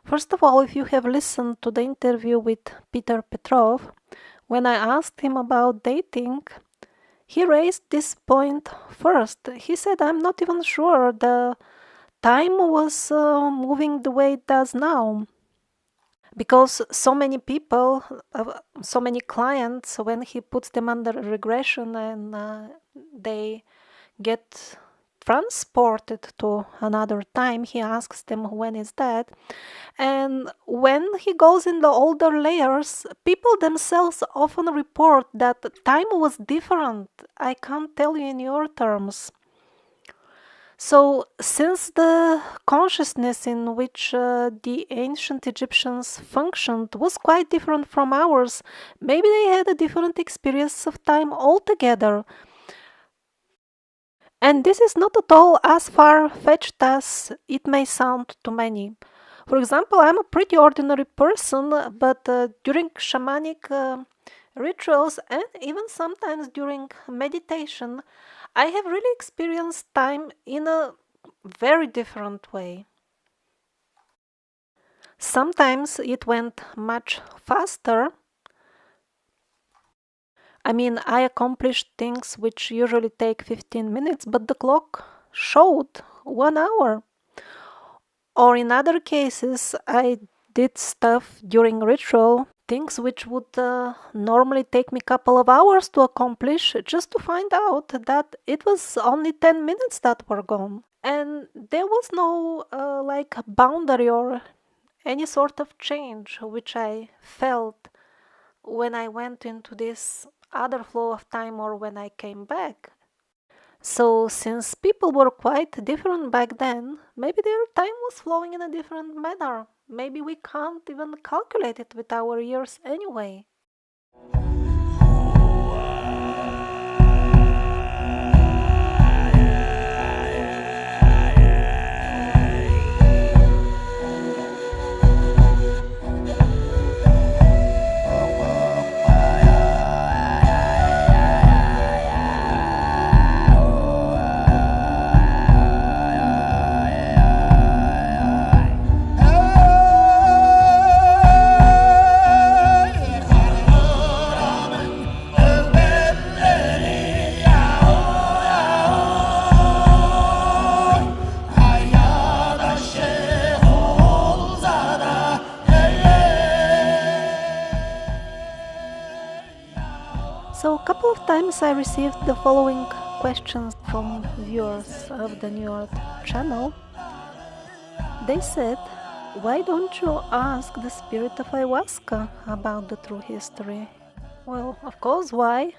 First of all, if you have listened to the interview with Peter Petrov, when I asked him about dating, he raised this point first. He said, I'm not even sure the time was moving the way it does now. Because so many people, so many clients, when he puts them under regression and they get transported to another time, he asks them when is that. And when he goes in the older layers, people themselves often report that time was different. I can't tell you in your terms. So, since the consciousness in which the ancient Egyptians functioned was quite different from ours, maybe they had a different experience of time altogether. And this is not at all as far-fetched as it may sound to many. For example, I'm a pretty ordinary person, but during shamanic rituals and even sometimes during meditation, I have really experienced time in a very different way. Sometimes it went much faster. I mean, I accomplished things which usually take 15 minutes, but the clock showed 1 hour. Or in other cases, I did stuff during ritual, things which would normally take me a couple of hours to accomplish, just to find out that it was only 10 minutes that were gone. And there was no like boundary or any sort of change which I felt when I went into this other flow of time or when I came back. So, since people were quite different back then, maybe their time was flowing in a different manner. Maybe we can't even calculate it with our years anyway. So, a couple of times I received the following questions from viewers of the New Earth channel. They said, why don't you ask the spirit of ayahuasca about the true history? Well, of course, why?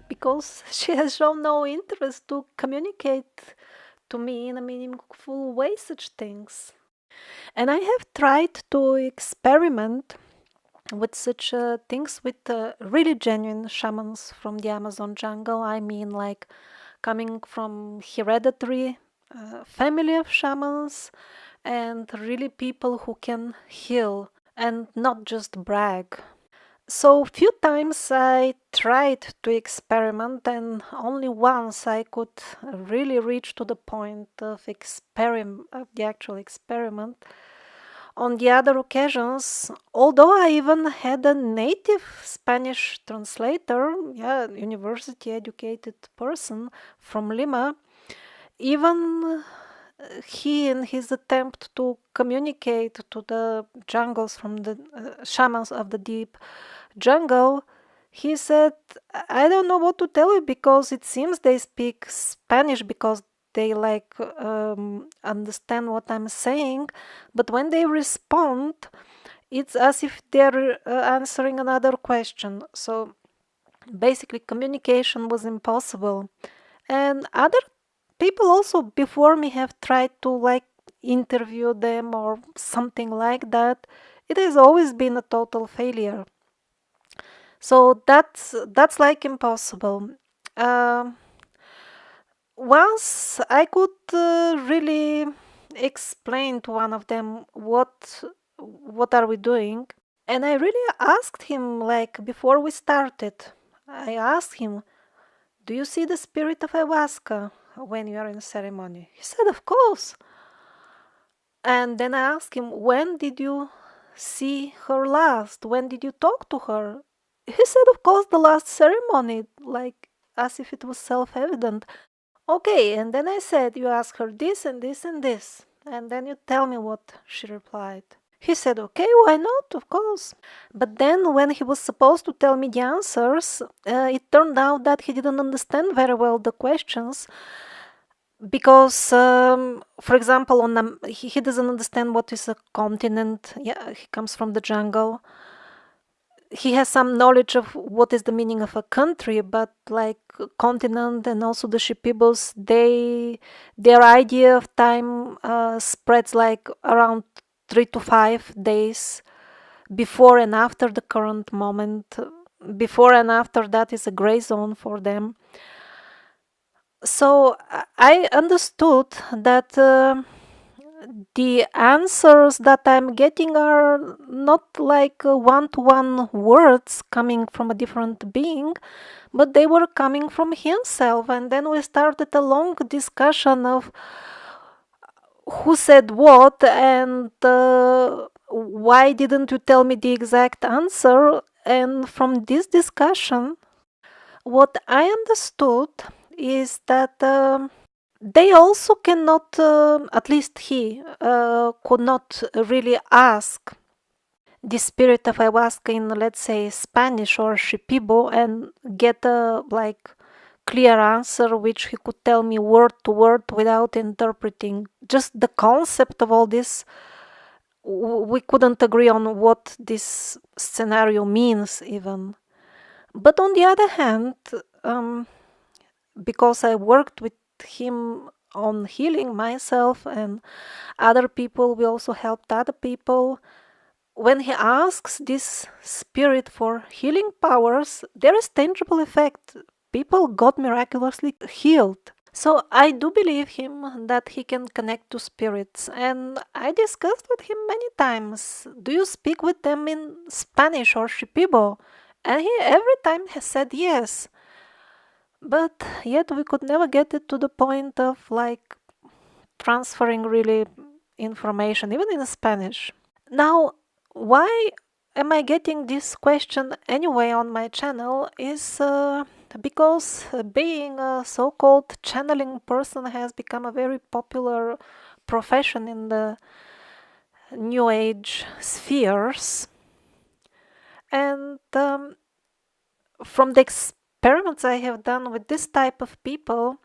Because she has shown no interest to communicate to me in a meaningful way such things. And I have tried to experiment with such things with really genuine shamans from the Amazon jungle. I mean, like coming from hereditary family of shamans and really people who can heal and not just brag. So few times I tried to experiment and only once I could really reach to the point of the actual experiment. On the other occasions, although I even had a native Spanish translator, yeah, university educated person from Lima, even he, in his attempt to communicate to the jungles from the shamans of the deep jungle, he said, I don't know what to tell you because it seems they speak Spanish because they understand what I'm saying, but when they respond, it's as if they're answering another question. So basically, communication was impossible. And other people also before me have tried to interview them or something like that. It has always been a total failure. So that's like impossible. Um Once I could really explain to one of them what are we doing, and I really asked him before we started. I asked him, "Do you see the spirit of ayahuasca when you are in ceremony?" He said, "Of course." And then I asked him, when did you see her last? When did you talk to her? He said, of course, the last ceremony, like as if it was self-evident. Okay, and then I said, you ask her this and this and this, and then you tell me what she replied. He said, okay, why not? Of course. But then when he was supposed to tell me the answers, it turned out that he didn't understand very well the questions because, for example, he doesn't understand what is a continent. Yeah, he comes from the jungle. He has some knowledge of what is the meaning of a country, but like continent and also the Shipibos, their idea of time spreads like around 3 to 5 days before and after the current moment. Before and after that is a gray zone for them. So I understood that the answers that I'm getting are not like one-to-one words coming from a different being, but they were coming from himself. And then we started a long discussion of who said what and why didn't you tell me the exact answer. And from this discussion, what I understood is that they also cannot, at least he could not really ask the spirit of ayahuasca in, let's say, Spanish or Shipibo and get a like clear answer which he could tell me word to word without interpreting. Just the concept of all this, we couldn't agree on what this scenario means even. But on the other hand, because I worked with him on healing myself and other people, we also helped other people. When he asks this spirit for healing powers, there is tangible effect. People got miraculously healed. So I do believe him that he can connect to spirits, and I discussed with him many times, do you speak with them in Spanish or Shipibo? And he every time has said yes. But yet we could never get it to the point of like transferring really information, even in Spanish. Now, why am I getting this question anyway on my channel is because being a so-called channeling person has become a very popular profession in the New Age spheres. And from the experiments I have done with this type of people,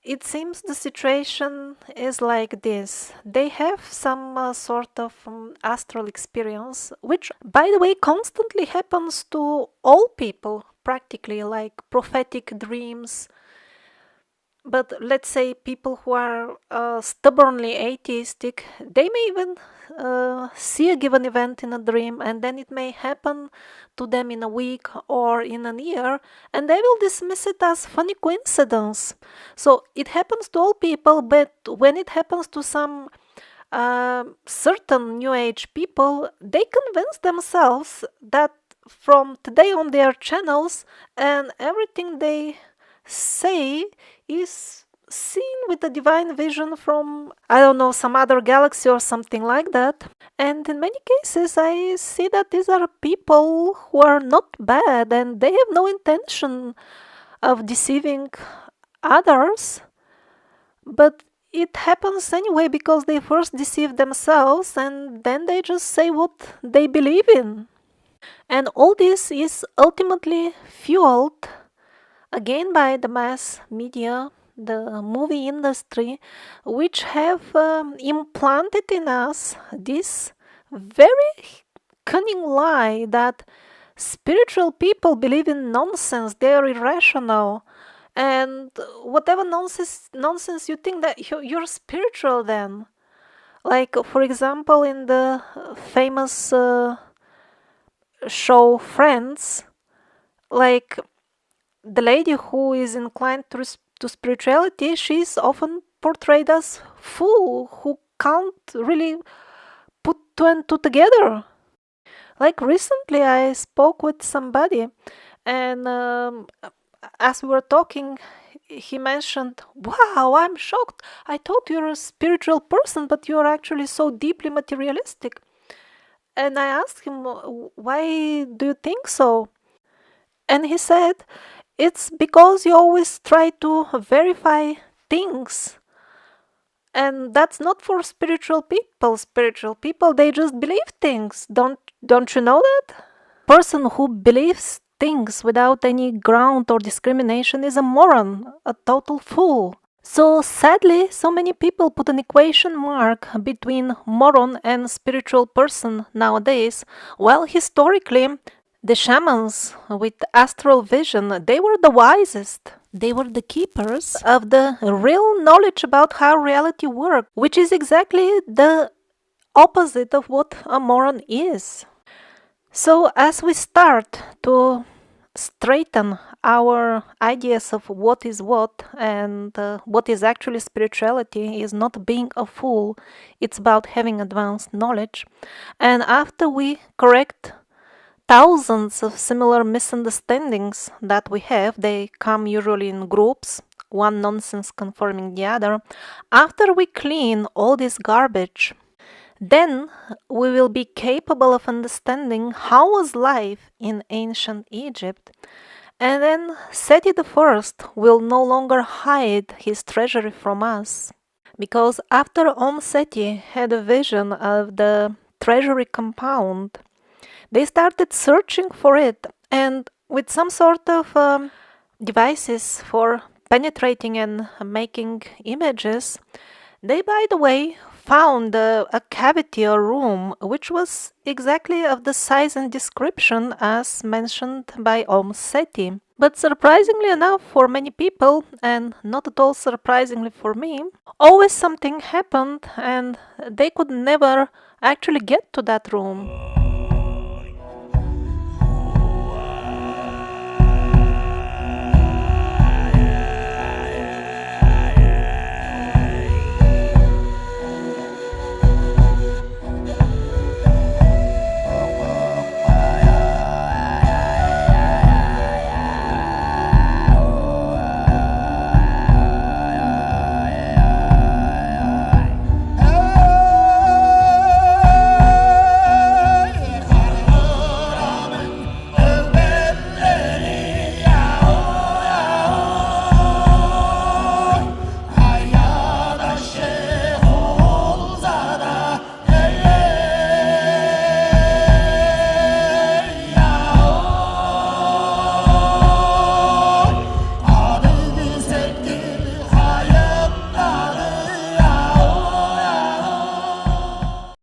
it seems the situation is like this. They have some sort of astral experience, which, by the way, constantly happens to all people, practically, like prophetic dreams. But let's say people who are stubbornly atheistic, they may even see a given event in a dream, and then it may happen to them in a week or in a year, and they will dismiss it as funny coincidence. So it happens to all people, but when it happens to some certain New Age people, they convince themselves that from today on their channels and everything they say is seen with a divine vision from, I don't know, some other galaxy or something like that. And in many cases I see that these are people who are not bad and they have no intention of deceiving others, but it happens anyway because they first deceive themselves and then they just say what they believe in. And all this is ultimately fueled again by the mass media, the movie industry, which have implanted in us this very cunning lie that spiritual people believe in nonsense, they are irrational, and whatever nonsense you think that you're spiritual then. Like, for example, in the famous show Friends, like, the lady who is inclined to spirituality, she's often portrayed as fool who can't really put two and two together. Like recently I spoke with somebody and as we were talking, he mentioned, "Wow, I'm shocked. I thought you're a spiritual person, but you're actually so deeply materialistic." And I asked him, "Why do you think so?" And he said, "It's because you always try to verify things. And that's not for spiritual people. Spiritual people, they just believe things. Don't you know that? Person who believes things without any ground or discrimination is a moron, a total fool." So sadly, so many people put an equation mark between moron and spiritual person nowadays, while historically, the shamans with astral vision, they were the wisest. They were the keepers of the real knowledge about how reality works, which is exactly the opposite of what a moron is. So as we start to straighten our ideas of what is what and what is actually spirituality is not being a fool, it's about having advanced knowledge. And after we correct thousands of similar misunderstandings that we have, they come usually in groups, one nonsense confirming the other. After we clean all this garbage, then we will be capable of understanding how was life in ancient Egypt. And then Seti I will no longer hide his treasury from us. Because after Om Seti had a vision of the treasury compound, they started searching for it, and with some sort of devices for penetrating and making images, they, by the way, found a cavity or room which was exactly of the size and description as mentioned by Om Seti. But surprisingly enough for many people, and not at all surprisingly for me, always something happened and they could never actually get to that room.